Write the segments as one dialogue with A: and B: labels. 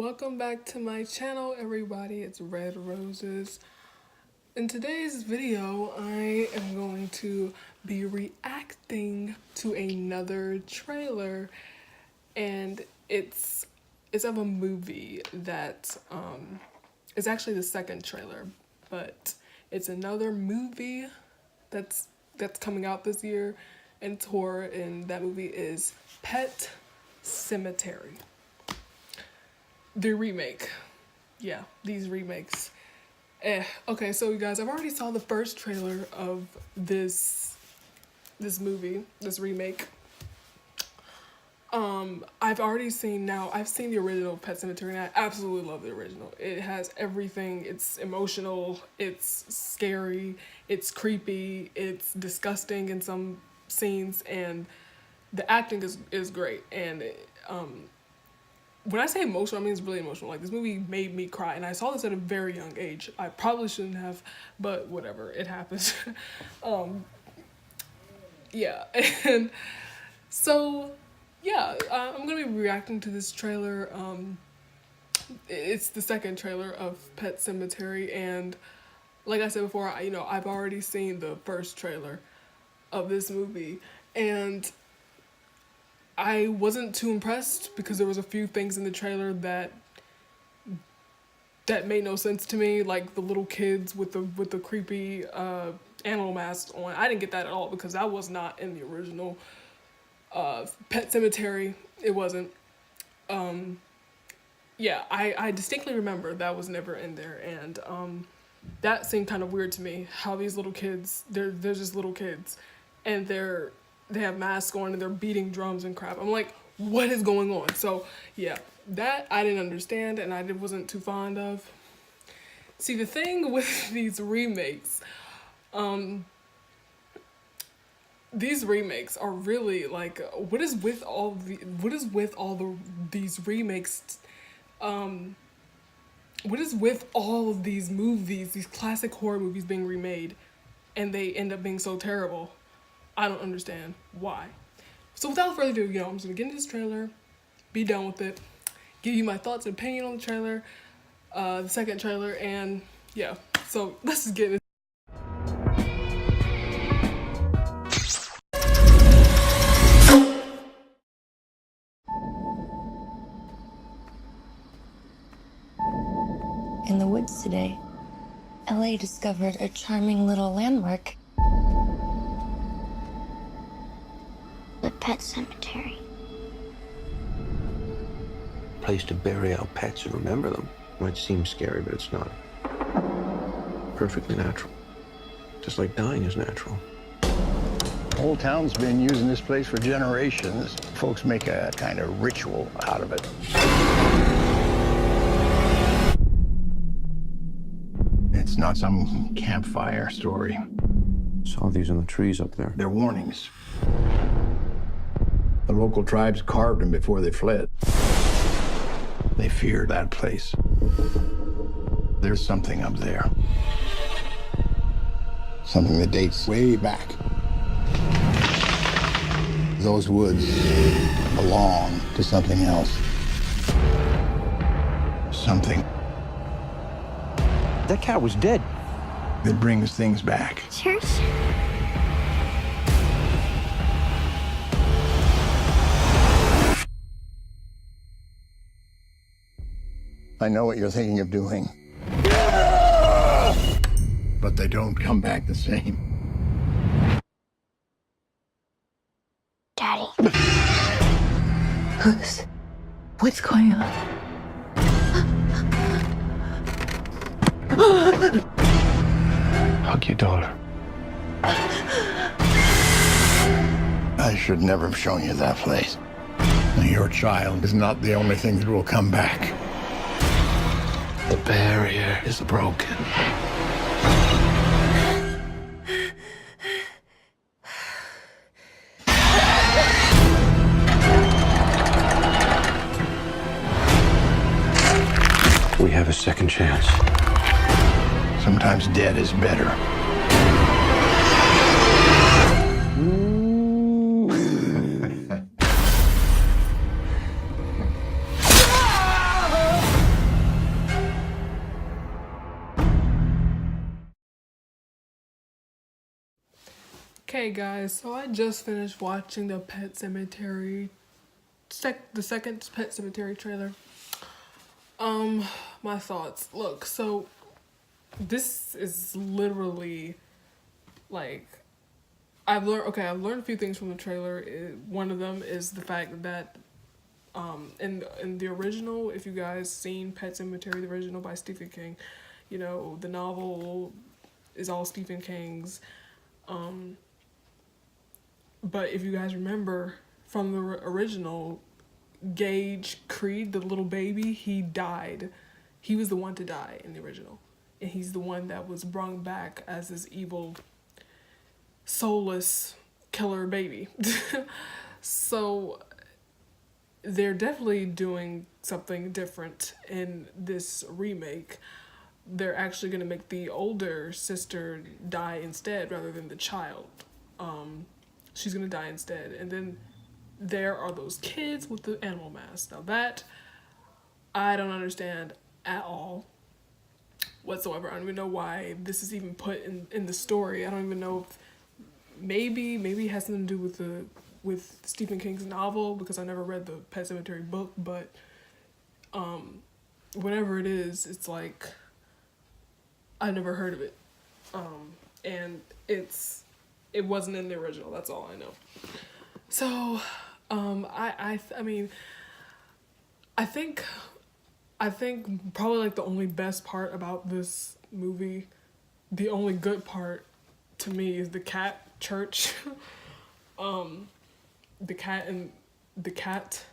A: Welcome back to my channel, everybody. It's Red Roses. In today's video, I am going to be reacting to another trailer, and it's of a movie that is actually the second trailer, but it's another movie that's coming out this year, and it's horror, and that movie is Pet Sematary. The remake. Yeah, these remakes. Okay, so you guys, I've already saw the first trailer of this movie, this remake. I've seen the original Pet Sematary, and I absolutely love the original. It has everything. It's emotional, it's scary, it's creepy, it's disgusting in some scenes, and the acting is great. And when I say emotional, I mean it's really emotional. Like, this movie made me cry, and I saw this at a very young age. I probably shouldn't have, but whatever, it happens. Yeah, and so, yeah, I'm gonna be reacting to this trailer. It's the second trailer of Pet Sematary, and like I said before, I've already seen the first trailer of this movie, and I wasn't too impressed because there was a few things in the trailer that made no sense to me, like the little kids with the creepy animal masks on. I didn't get that at all because that was not in the original Pet Sematary. It wasn't. Yeah, I distinctly remember that was never in there, and that seemed kind of weird to me. How these little kids, they're just little kids, and they have masks on and they're beating drums and crap. I'm like, what is going on? So yeah, that I didn't understand and I wasn't too fond of. See, the thing with these remakes are really like, what is with all these remakes? What is with all of these movies, these classic horror movies being remade, and they end up being so terrible? I don't understand why. So without further ado, I'm just gonna get into this trailer, be done with it, give you my thoughts and opinion on the trailer, the second trailer, and yeah. So let's just get into it.
B: In the woods today, LA discovered a charming little landmark.
C: The Pet Cemetery.
D: Place to bury our pets and remember them. Might seem scary, but it's not. Perfectly natural. Just like dying is natural.
E: Old town's been using this place for generations. Folks make a kind of ritual out of it. It's not some campfire story.
D: Saw these in the trees up there.
E: They're warnings. The local tribes carved them before they fled. They fear that place. There's something up there. Something that dates way back. Those woods belong to something else. Something
D: That cat was dead.
E: that brings things back.
C: Church?
E: I know what you're thinking of doing. But they don't come back the same.
C: Daddy.
B: What's going on?
E: Hug your daughter. I should never have shown you that place. Your child is not the only thing that will come back.
D: The barrier is broken. We have a second chance.
E: Sometimes dead is better.
A: Hey guys, so I just finished watching the the second Pet Cemetery trailer. My thoughts. Look, so this is literally like I've learned a few things from the trailer. One of them is the fact that in the original, if you guys seen Pet Cemetery, the original by Stephen King, you know, the novel is all Stephen King's. But if you guys remember from the original, Gage Creed, the little baby, he died. He was the one to die in the original. And he's the one that was brought back as this evil, soulless killer baby. So they're definitely doing something different in this remake. They're actually going to make the older sister die instead rather than the child. She's going to die instead. And then there are those kids with the animal masks. Now that I don't understand at all whatsoever. I don't even know why this is even put in the story. I don't even know if maybe it has something to do with Stephen King's novel, because I never read the Pet Cemetery book, but whatever it is, it's like I never heard of it. And it wasn't in the original, that's all I know. So I mean I think probably like the only best part about this movie, the only good part to me, is the cat church. The cat,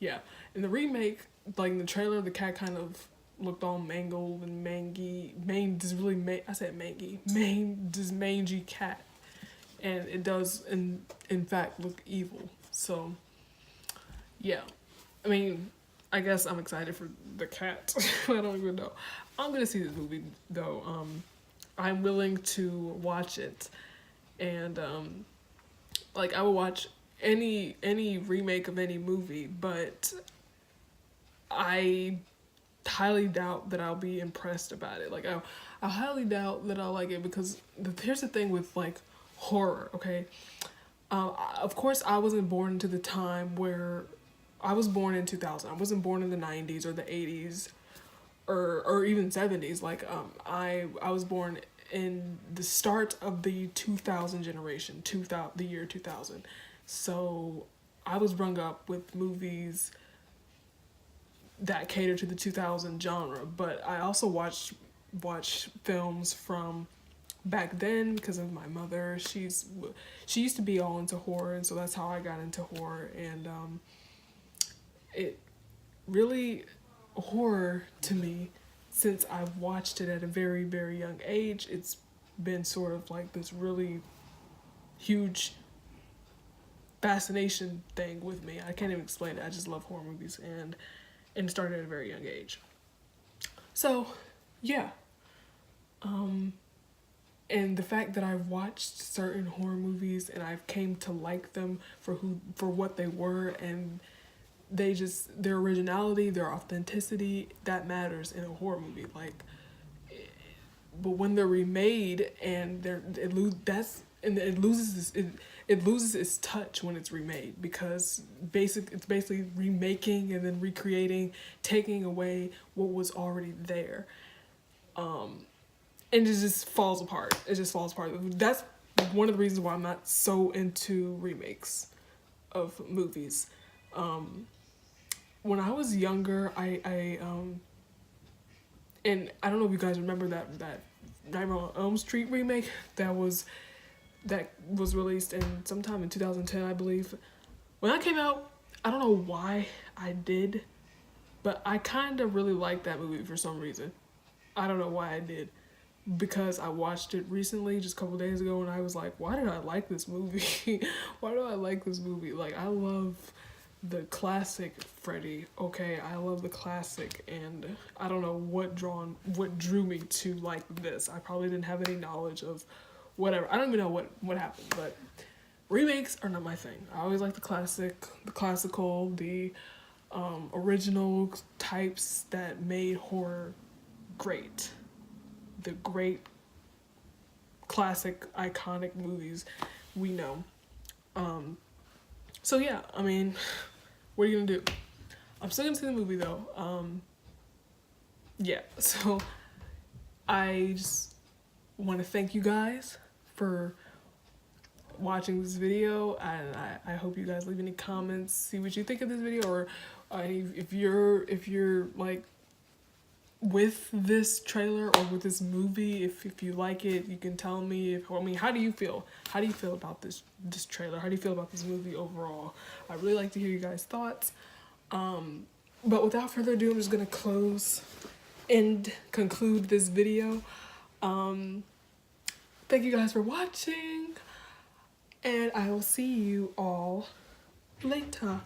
A: yeah. In the remake, like in the trailer, the cat kind of looked all mangled and mangy. This mangy cat. And it does in fact look evil. So yeah. I mean, I guess I'm excited for the cat. I don't even know. I'm gonna see this movie though. I'm willing to watch it, and like I will watch any remake of any movie, but I highly doubt that I'll be impressed about it. Like I highly doubt that I'll like it, because here's the thing with like horror, okay? Of course, I wasn't born into the time where I was born in 2000. I wasn't born in the 90s or the 80s or even 70s. Like I was born in the start of the 2000 generation, the year 2000. So I was brought up with movies that cater to the 2000 genre, but I also watch films from back then because of my mother. She used to be all into horror, and so that's how I got into horror. And it really, horror to me, since I've watched it at a very, very young age, it's been sort of like this really huge fascination thing with me. I can't even explain it. I just love horror movies, and it started at a very young age. So yeah. And the fact that I've watched certain horror movies and I've came to like them for what they were, and their originality, their authenticity, that matters in a horror movie. Like, but when they're remade and it loses its touch when it's remade, because it's basically remaking and then recreating, taking away what was already there. And it just falls apart. It just falls apart. That's one of the reasons why I'm not so into remakes of movies. When I was younger, and I don't know if you guys remember that Nightmare on Elm Street remake that was released sometime in 2010, I believe. When that came out, I don't know why I did, but I kind of really liked that movie for some reason. I don't know why I did. Because I watched it recently, just a couple days ago, and I was like, why did I like this movie? Why do I like this movie? Like, I love the classic Freddy, okay? I love the classic, and I don't know what drew me to like this. I probably didn't have any knowledge of whatever. I don't even know what happened, but remakes are not my thing. I always like the classical, the original types that made horror great. The great classic iconic movies we know. So yeah, I mean, what are you gonna do? I'm still gonna see the movie though. Yeah, so I just want to thank you guys for watching this video, and I hope you guys leave any comments, see what you think of this video, or if you're like with this trailer or with this movie, if you like it, you can tell me. How do you feel? How do you feel about this trailer? How do you feel about this movie overall? I really like to hear you guys' thoughts. But without further ado, I'm just gonna conclude this video. Thank you guys for watching, and I will see you all later.